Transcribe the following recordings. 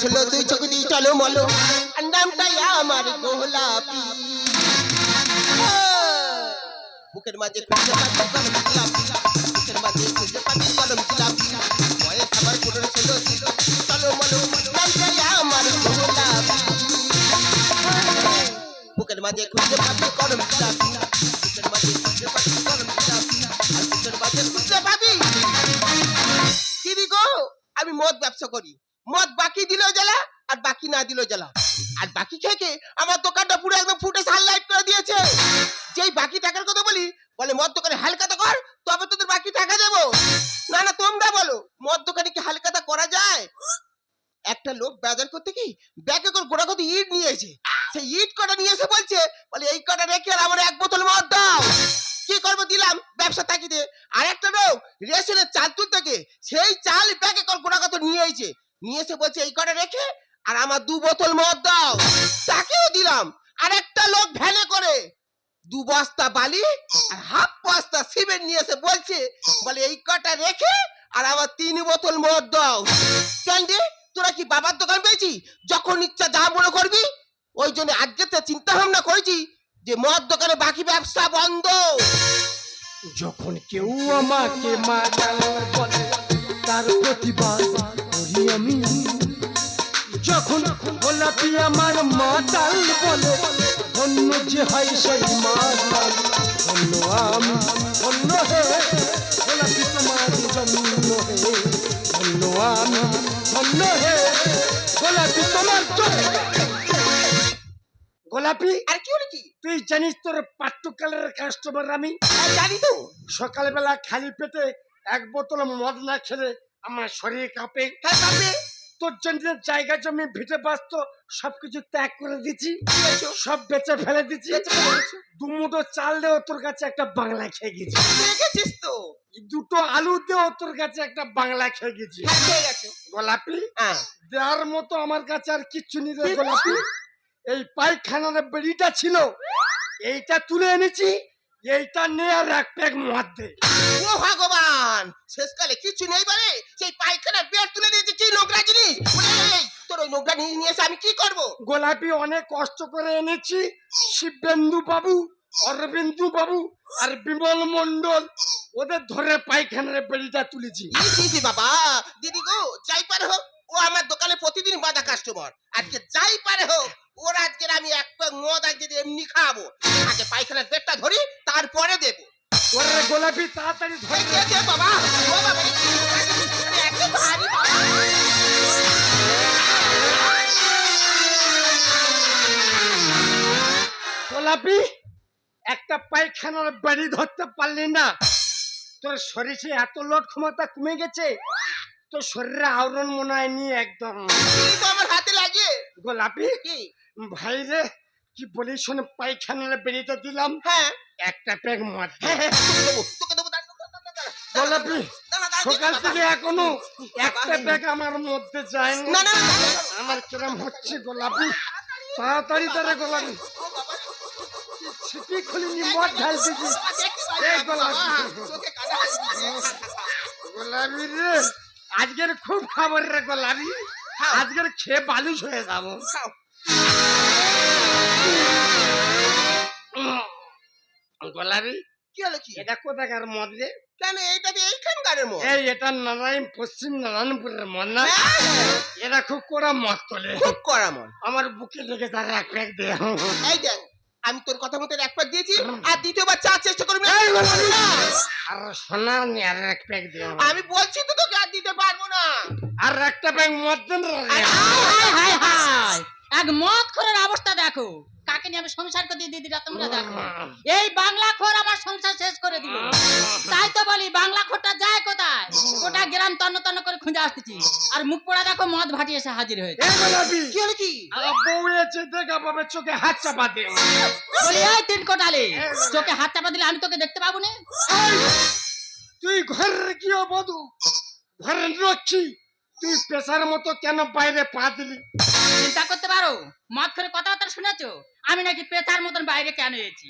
ছিল দুই চোখ দিয়ে চলো মলো আর নামটাই আমার গোলাপি বুকের মাঝে খুঁজে পাচ্ছি কলম গোলাপি বুকের মাঝে খুঁজে পাচ্ছি কলম গোলাপি বয়স আমার 15 ছিল চলো মলো নামটাই আমার গোলাপি বুকের মাঝে খুঁজে পাচ্ছি কলম গোলাপি বুকের মাঝে খুঁজে পাচ্ছি কলম গোলাপি আর বুকের মাঝে খুঁজে পাবি কি গো আমি মদ ব্যবসা করি মদ বাকি দিলেও জ্বালা আর বাকি না দিলেও জ্বালা আর বাকি খেয়ে আমার দোকানটা পুরো একদম ফুটে সানলাইট করে দিয়েছে যেই বাকি টাকার কথা বলি বলে মদ দোকানে হালকাতা কর তবে তোদের বাকি টাকা দেবো না না তোমরা বলো মদ দোকানে কি হালকাতা করা যায় একটা লোক বাজার করতে কি ব্যাগে করে গোড়া কত ইট নিয়েছে সেই ইট কটা নিয়ে এসে বলছে বলে এই কটা রেখে আর আমার এক বোতল মদ দাও কি করবো দিলাম ব্যবসা তাকিদে আর একটা লোক রেশনের চাল তুলতে গিয়ে সেই চাল ব্যাগে করে গোড়া কত নিয়ে এসে বলছে এই কটা রেখে আর আমার 2 বোতল মদ দাও তাকেও দিলাম আর একটা লোক ভ্যানে করে 2 বস্তা বালি আর হাফ বস্তা সিমেন্ট নিয়ে এসে বলছে বলে এই কটা রেখে আর আমার 3 বোতল মদ দাও কেন রে তোরা কি বাবার দোকান পেয়েছি যখন ইচ্ছা যা মনে করবি ওই জন্য আজকে তো চিন্তা ভাবনা করেছি যে মদ দোকানে বাকি ব্যবসা বন্ধ যখন কেউ আমাকে মাতাল বলে তার প্রতিবাদ করি আমি যখন গোলাপি আমার মাতাল বলে অন্য যে হয় সেই মাতাল অন্য আমি অন্য হে গোলাপি তোমার জন্য হে অন্য আমি অন্য হে গোলাপি তোমার জন্য গোলাপি আর কি হলো কি তুই জানিস তোর পাট্টুকালের কাস্টমার আমি জানি তো সকালবেলা খালি পেটে 1 বোতল মদ না খেলে আমার শরীর কাঁপে তোর জন্য জায়গা জমি ভিটে বাস্ত সবকিছু ত্যাগ করে দিচ্ছি সব বেচে ফেলে দিচ্ছি 2 মুঠো চাল দেও তোর কাছে একটা বাংলা খেয়ে গেছি দেখেছিস তো 2টো আলু দেও তোর কাছে একটা বাংলা খেয়ে গেছি গোলাপি দেওয়ার মতো আমার কাছে আর কিচ্ছু নেই রে গোলাপি এই পায়খানার বেড়িটা ছিল এইটা তুলে এনেছি এইটা নিয়ে আর 1 প্যাক মদ দে ও ভগবান শেষকালে কিছু নেই বলে সেই পায়খানার বেড় তুলে দিয়েছে কি নোংরা জিনিস তোর ওই নোংরা নিয়ে এসে আমি কি করব গোলাপি অনেক কষ্ট করে এনেছি শিবেন্দু বাবু অরবিন্দু বাবু আর বিমল মন্ডল ওদের ধরে পায়খানার বেড়িটা তুলেছি বাবা দিদি গো যাই পারে হোক ও আমার দোকানে প্রতিদিন বাঁধা কাস্টমার আজকে যাই পারে হোক ওর আজকে আমি 1 প্যাক মদ আজকে এমনি খাবো আগে পায়খানার পেটটা ধরি তারপরে দেবো ওরে গোলাপি তাড়াতাড়ি ধরে দে বাবা ও বাবা এত ভারী বাবা গোলাপি একটা পায়খানার বেড়ি ধরতে পারলি না তোর শরীরে এত লোড ক্ষমতা কমে গেছে তোর শরীরে আওরণ মনে হয় নি একদম আমার হাতে লাগে গোলাপি ভাই রে কি বলি শোনে পায়খানার বেড়িটা দিলাম হ্যাঁ 1টা প্যাক মদ তোকে দেবো গোলাপি সকাল থেকে এখনো 1টা প্যাক আমার মধ্যে যায় না না আমার কিরম হচ্ছে গোলাপি তাড়াতাড়ি তারা গোলাপি ছিটি খুলিনি মদ ঢাল দিছিস গোলাপি রে আজকের খুব খাবার রে গোলাপি আজকের খেয়ে বালুস হয়ে যাবো গোলাপি কি হলো কি এটা কোথাকার মদ রে কেন এইটা এইখানকার মদ এটা নারায়ণ পশ্চিম নারায়ণপুরের মদ না এরা খুব কড়া মদ তোলে খুব কড়া মদ আমার বুকে লেগে তার 1 প্যাক দে এই দেখ আমি তোর কথা মতো 1 প্যাক দিয়েছি আর দ্বিতীয়বার চা চেষ্টা করবি না আর সোনা নি আর 1 প্যাক দে আমি বলছি তো তোকে আর দিতে পারবো না আর 1টা প্যাক মদ দেন হাই এক মদ খোরের অবস্থা দেখো কাকে নিয়ে আমি সংসার করতে দিদিরা তোমরা দেখো এই বাংলা খোর আমার সংসার শেষ করে দিল তাই তো বলি বাংলা খোরটা যায় কোথায় গোটা গ্রাম তন্ন তন্ন করে খুঁজে আসতেছি আর মুখ পোড়া দেখো মদ ভাটি এসে হাজির হয়েছে কি হলো কি বউ এসে দেখা পাবে চোখে হাত চাপা দে বলি এই 3 কোটালে চোখে হাত চাপা দিলে আমি তোকে দেখতে পাবো না তুই ঘরের কি বধু ঘরের রক্ষী তুই পেশার মতো কেন বাইরে পা দিলি চিন্তা করতে পারো মদ করে কথাবার্তা শুনেছো আমি নাকি পেঁচার মতন বাইরে কেন এসেছি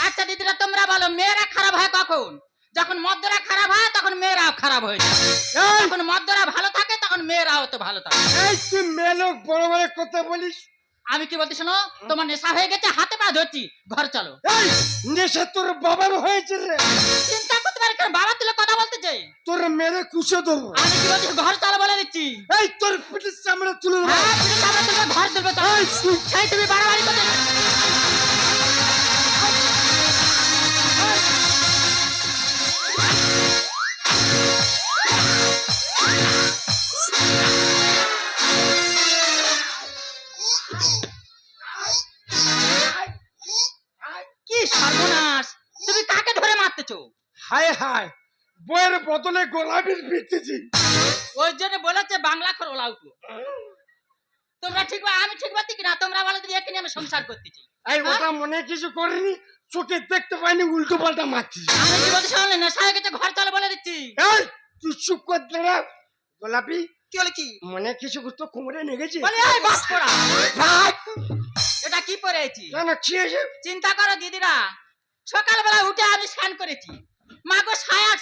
আচ্ছা দিদিরা তোমরা বলো মেয়েরা খারাপ হয় কখন যখন মদ্যরা খারাপ হয় তখন মেয়েরাও খারাপ হয়ে যায়, এই, যখন মদ্যরা ভালো থাকে তখন মেয়েরাও তো ভালো থাকে। এই তুই মেয়ে লোক বড় বড় কথা বলিস। আমি কি বলতে শোনো, তোমার নেশা হয়ে গেছে, হাতে পা ধরছি, ঘর চলো। এই নেশা তোর বাবার হয়েছে রে, চিন্তা করতে পারি কেন, বাবা তুলে কথা বলতে চাই। তোর মেরে কুচো দেবো। আমি কি বলছি, ঘর চলো বলে দিচ্ছি। এই তোর পিঠের চামড়া তুলে দেবো। হ্যাঁ, তুমি সামনে তুলবে, ঘর তুলবে, চলো। এই, তুই সেই তুমি বাড়াবাড়ি করতে। কি সর্বনাশ, তুমি কাকে ধরে মারতেছো? হায় হায়, বইয়ের বদলে গোলাপির পিটেছি। ওই জন্য বলেছে বাংলা খোর ওলা উঠো। তোমরা ঠিক, আমি ঠিক বলছি কিনা? তোমরা বলো তুমি এখানে আমি সংসার করতেছি। এই ওটা মনে কিছু করিনি, চোখে দেখতে পাইনি, উল্টো পাল্টা মারছিস। আমি কি বলতে শুনলে, নেশা হয়ে গেছে, ঘর চলো বলে দিচ্ছি। এই তুই চুপ করতে রে গোলাপি, কি হলো কি? মনে কিছু তো কোমরে নেগেছে। বলে এই বাস পড়া, এটা কি পরেছি? কেন কি হয়েছে? চিন্তা করো দিদিরা, সকালবেলা উঠে আমি স্নান করেছি, মাগো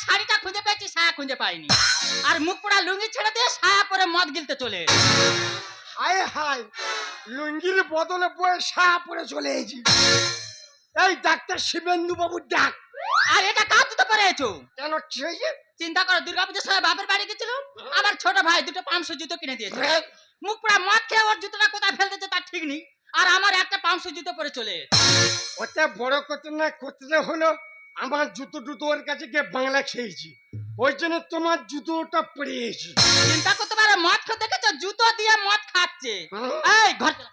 শাড়িটা খুঁজে পেয়েছি, সায়া খুঁজে পাইনি, আর মুখ পোড়া লুঙ্গি ছেড়ে দিয়ে সায়া পরে মদ গিলতে চলে এলাম। হায় হায়, লুঙ্গির বদলে বয়ে সায়া পরে চলে এসেছি। এই ডাক্তার শিবেন্দু বাবু ডাক। আর এটা কার জুতো পরেছো? কেন কি হয়েছে? চিন্তা করো, দুর্গাপূজার সময় বাপের বাড়ি গেছিল, আমার ছোট ভাই দুটো 500 জুতো কিনে দিয়েছে। মুখ পোড়া মদ খেয়ে ওর জুতোটা কোথায় ফেলতেছে তার ঠিক নেই, আর আমার একটা 500 জুতো পরে চলে এসেছে। ওটা বড় কথা না, করতে হলো আমার জুতো ওর কাছে গিয়ে বাংলা খেয়েছি, ওই জন্য তোমার জুতোটা পরিয়েছি। চিন্তা করতে পারো, মদ খেয়ে দেখেছো, জুতো দিয়ে মদ খাচ্ছে। এই ঘর চলো।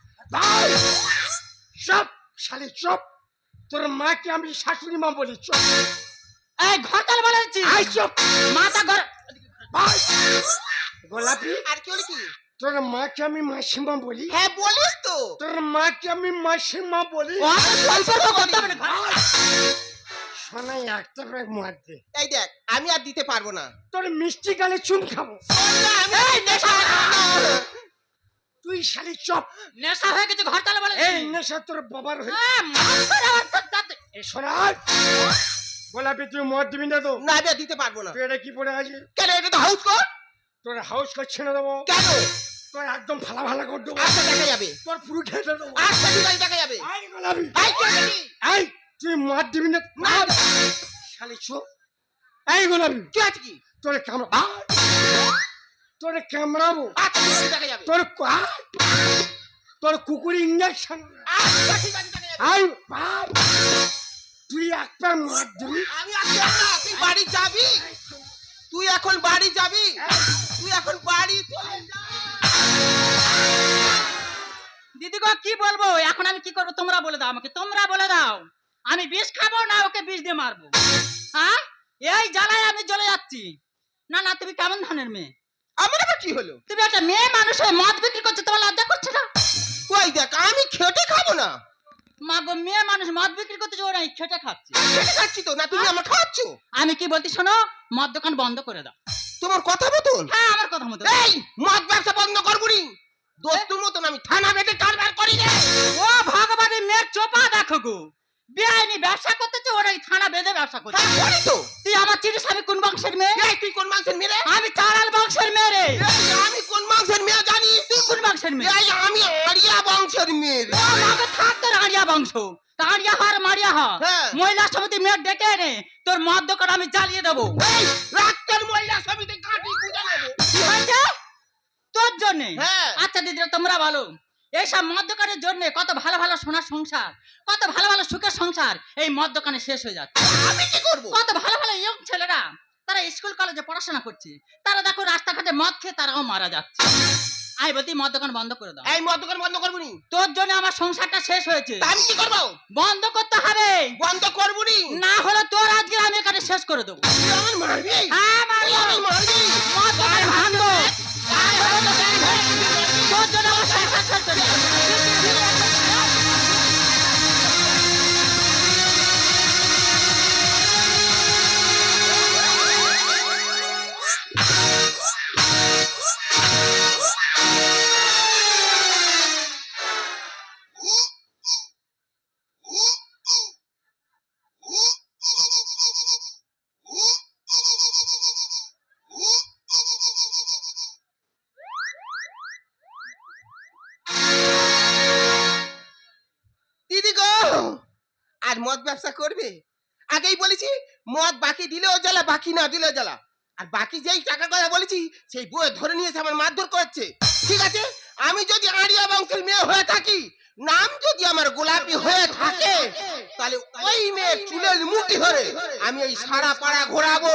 সব শালি চপ, তোর মাকে আমি শাশুড়ি মা বলি। চপ এই ঘর চলো বলে দিচ্ছি। আই চপ মাথা ঘর। গোলাপি, আর কি হলো কি? তোর মাকে আমি মাসিমা বলি। হ্যাঁ বলিস তো। তোর মাকে আমি মাসিমা বলি। সম্পর্ক করতে হবে না। শোনাই একটা ব্যাগ মার দে। এই দেখ, আমি আর দিতে পারবো না। তোর মিষ্টি গালে চুম খাবো। এই নেশা হয়ে গেছে। তুই শালি চপ। নেশা হয়ে গেছে, ঘর চলো বলে এই দিচ্ছি। নেশা তোর বাবার হয়ে। মাথা ধরে আমার তো দাঁত- এ সরাই। গোলাপি তুই মদ দিবি না তো? না, আমি আর দিতে পারবো না। তুই এটা কি পড়ে আছিস? কেন, এটা তো হাউস কোট। তোর হাউস করছে না দেবো? কেন? তোর একদম ফালা ফালা করে দেবো। আচ্ছা দেখা যাবে। তোর পুরো খেতে দেবো। আচ্ছা ঠিক আছে, দেখা যাবে। আই গোলাপি, এই কি হলো কি? এই তুই মদ দিবি না? না। শালি চপ। এই গোলাপি, কি আছে কি? তোরে কামড়া, তোরে কামড়াবো। আচ্ছা ঠিক আছে, দেখা যাবে। তোর কুকুর ইঞ্জেকশন। আচ্ছা ঠিক আছে, দেখা যাবে। আই তুই একটা মদ দিবি। আমি আর যাব না, তুই বাড়ি যাবি। তুই এখন বাড়ি যাবি। তুই এখন বাড়ি চলে যা। দিদি গো কি বলবো এখন, আমি কি করবো তোমরা বলে দাও আমাকে, তোমরা বলে দাও। আমি বিষ খাবো না ওকে বিষ দিয়ে মারবো? হ্যাঁ, এই জ্বালায় আমি জ্বলে যাচ্ছি। না না, তুমি কেমন ধরনের মেয়ে? আমার আবার কি হলো? তুমি একটা মেয়ে মানুষ হয়ে মদ বিক্রি করছো, তোমার লজ্জা করছে না? কই দেখ, আমি খেটে খাবো না। মা গো, মেয়ে মানুষ মদ বিক্রি করতে ওরা খেটে খাচ্ছে। খেটে খাচ্ছি তো, না তুমি আমার খাওয়াচ্ছ? আমি কি বলছি শোনো, মদ দোকান বন্ধ করে দাও। তোমার কথা মতন? হ্যাঁ, আমার কথা মতো। এই মদ ব্যবসা বন্ধ করবুনি। দোস্তুর মতন আমি থানা বেঁধে কারবার করি রে। ও ভগবানের মেয়ের চোপা দেখো গো, বেআইনি ব্যবসা করতেছে, ওরা এই থানা বেঁধে ব্যবসা করছে। হ্যাঁ করি তো। তুই আমার চিনিস আমি কোন বংশের মেয়ে? এই তুই কোন মাংসের মেয়ে রে? আমি চারাল বংশের মেয়ে রে। এই আমি কোন মাংসের মেয়ে জানিস? তুই কোন বংশের মেয়ে? এই আমি আরিয়া বংশের মেয়ে রে। ও আমাকে থাক তোর আড়িয়া বংশ, আড়িয়া হার মারিয়া হা। হ্যাঁ। মহিলা সমিতি মেয়ে ডেকে এনে তোর মদ দোকান আমি জ্বালিয়ে দেবো। এই রাক্তার মহিলা সমিতি কাটি গুঁজে নেবো। কি হয়েছে তোর জন্য? হ্যাঁ। আচ্ছা দিদিরা তোমরা বলো, এইসব মদ দোকানের জন্য কত ভালো ভালো সোনার সংসার, কত ভালো ভালো সুখের সংসার এই মদ দোকানে শেষ হয়ে যাচ্ছে। আমি কি করব? কত ভালো ভালো ইয়ং ছেলেরা তারা স্কুল কলেজে পড়াশোনা করছে, তারা দেখো রাস্তাঘাটে মদ খেয়ে তারাও মারা যাচ্ছে। আই বলতি মদ দোকান বন্ধ করে দাও। এই মদ দোকান বন্ধ করবুনি। তোর জন্য আমার সংসারটা শেষ হয়েছে। তা আমি কি করব? বন্ধ করতে হবে, বন্ধ করবুনি। না হলে তোর আজকে আমি এখানে শেষ করে দেবো। তুই আমার মারবি? হ্যাঁ তুই মারবো, আমার মারবি? মদ দোকান ভাঙবো। তোর জন্য আমার সংসার শেষ হয়ে যাবে। ব্যবসা করবে? আগেই বলেছি মদ বাকি দিলেও জ্বালা, বাকি না দিলেও জ্বালা। আর বাকি যেই টাকার কথা বলেছি সেই বউয়ে ধরে নিয়েছে, আমার মারধর করছে। ঠিক আছে, আমি যদি আড়িয়া বংশের মেয়ে হয়ে থাকি, নাম যদি আমার গোলাপি হয়ে থাকে, তাহলে ওই মেয়ে চুলের মুঠি ধরে আমি এই সারা পাড়া ঘোরাবো।